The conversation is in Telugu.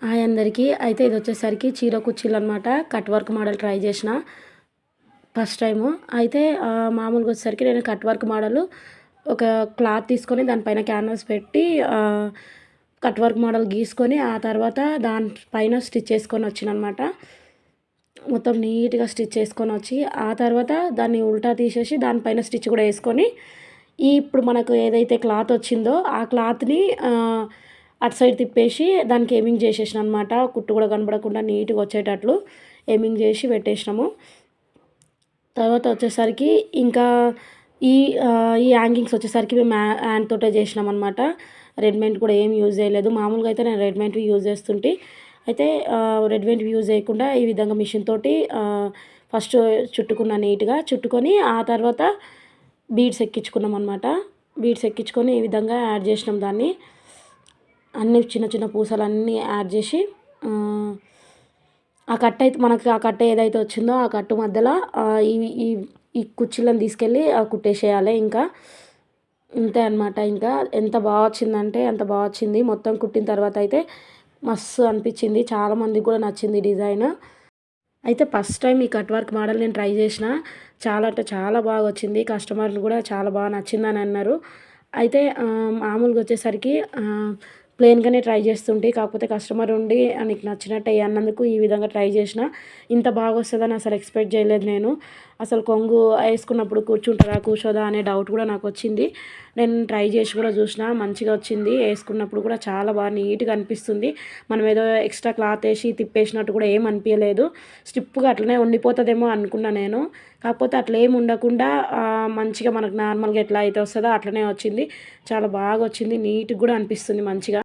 హాయ్ అందరికీ. అయితే ఇది వచ్చేసరికి చీర కుర్చీలు అనమాట. కట్ వర్క్ మోడల్ ట్రై చేసిన ఫస్ట్ టైము. అయితే మామూలుగా వచ్చేసరికి నేను కట్ వర్క్ మోడల్ ఒక క్లాత్ తీసుకొని దానిపైన క్యాన్వాస్ పెట్టి కట్ వర్క్ మోడల్ గీసుకొని ఆ తర్వాత దానిపైన స్టిచ్ చేసుకొని వచ్చిననమాట. మొత్తం నీట్గా స్టిచ్ చేసుకొని వచ్చి ఆ తర్వాత దాన్ని ఉల్టా తీసేసి దానిపైన స్టిచ్ కూడా వేసుకొని ఇప్పుడు మనకు ఏదైతే క్లాత్ వచ్చిందో ఆ క్లాత్ని అటు సైడ్ తిప్పేసి దానికి ఎమింగ్ చేసేసిన అనమాట. కుట్టు కూడా కనబడకుండా నీట్గా వచ్చేటట్లు ఎమింగ్ చేసి పెట్టేసినాము. తర్వాత వచ్చేసరికి ఇంకా ఈ ఈ హ్యాంగింగ్స్ వచ్చేసరికి మేము హ్యాండ్ తోటే చేసినాం అనమాట. రెడీమేడ్ కూడా ఏం యూజ్ చేయలేదు. మామూలుగా అయితే నేను రెడీమేడ్వి యూజ్ చేస్తుంటే అయితే రెడీమేడ్ యూజ్ చేయకుండా ఈ విధంగా మిషన్ తోటి ఫస్ట్ చుట్టుకున్న నీట్గా చుట్టుకొని ఆ తర్వాత బీడ్స్ ఎక్కించుకున్నాం అనమాట. బీడ్స్ ఎక్కించుకొని ఈ విధంగా యాడ్ చేసినాం దాన్ని. అన్ని చిన్న చిన్న పూసలన్నీ యాడ్ చేసి ఆ కట్ట అయితే మనకి ఆ కట్ట ఏదైతే వచ్చిందో ఆ కట్టు మధ్యలో ఈ ఈ ఈ కుర్చీలను తీసుకెళ్ళి కుట్టేసేయాలి. ఇంకా ఇంతే అనమాట. ఇంకా ఎంత బాగా వచ్చిందంటే అంత బాగా వచ్చింది. మొత్తం కుట్టిన తర్వాత అయితే మస్తు అనిపించింది. చాలామందికి కూడా నచ్చింది డిజైన్. అయితే ఫస్ట్ టైం ఈ కట్ వర్క్ మోడల్ నేను ట్రై చేసిన. చాలా అంటే చాలా బాగా వచ్చింది. కస్టమర్లు కూడా చాలా బాగా నచ్చిందని అన్నారు. అయితే మామూలుగా వచ్చేసరికి ప్లెయిన్గానే ట్రై చేస్తుంటే కాకపోతే కస్టమర్ ఉండి నీకు నచ్చినట్టు అన్నందుకు ఈ విధంగా ట్రై చేసిన. ఇంత బాగా వస్తుందని అసలు ఎక్స్పెక్ట్ చేయలేదు నేను. అసలు కొంగు వేసుకున్నప్పుడు కూర్చుంటుందా కూర్చోదా అనే డౌట్ కూడా నాకు వచ్చింది. నేను ట్రై చేసి కూడా చూసిన, మంచిగా వచ్చింది. వేసుకున్నప్పుడు కూడా చాలా బాగా నీట్గా అనిపిస్తుంది. మనం ఏదో ఎక్స్ట్రా క్లాత్ వేసి తిప్పేసినట్టు కూడా ఏం అనిపించలేదు. స్టిప్గా అట్లనే ఉండిపోతుందేమో అనుకున్నా నేను. కాకపోతే అట్లా ఏమి ఉండకుండా మంచిగా మనకు నార్మల్గా ఎట్లా అయితే వస్తుందో అట్లనే వచ్చింది. చాలా బాగా వచ్చింది. నీట్గా కూడా అనిపిస్తుంది మంచిగా.